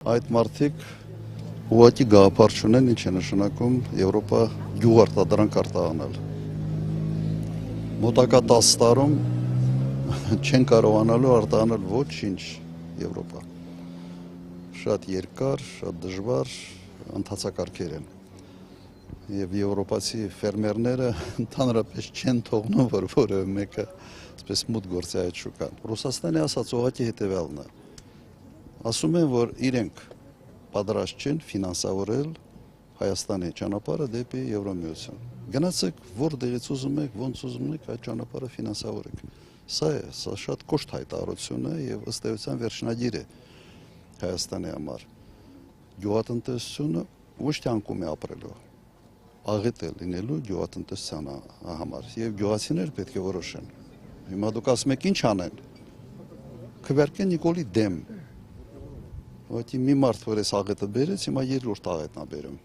Այդ մարդիկ ուղղակի գաղափար չունեն, ինչ է նշանակում Եվրոպա գյուղարտադրանք արտահանել։ Մոտակա 10 տարում չեն կարողանալու արտահանել ոչինչ Եվրոպա։ Շատ երկար, շատ դժվար ընթացակարգեր են։ Եվ եվրոպացի ֆերմերները ընդհանրապես չեն թողնում, որ որևէ մեկը այսպես մուտք գործի այդ շուկան։ Ռուսաստանի ասած ուղղակի հետևյալն է։ Ասում են, որ իրենք պատրաստ չեն ֆինանսավորել Հայաստանի ճանապարհը դեպի Եվրոմիություն։ Գնացեք որտեղից ուզում եք, ոնց ուզում եք այդ ճանապարհը ֆինանսավորեք։ Սա է, սա շատ կոշտ հայտարարություն է եւ ըստ էության վերջնագիր է Հայաստանի համար։ Գյուղատնտեսությունը ոչ թե անկում է ապրելու, աղետ է լինելու գյուղատնտեսության համար եւ գյուղացիներ պետք է որոշեն։ Հիմա դուք ասում եք ինչ անեն։ Քվերկեն Նիկոլի դեմ Ոդի մի մարդ, որ էս աղետը բերեց, հիմա երրորդ աղետն է բերում։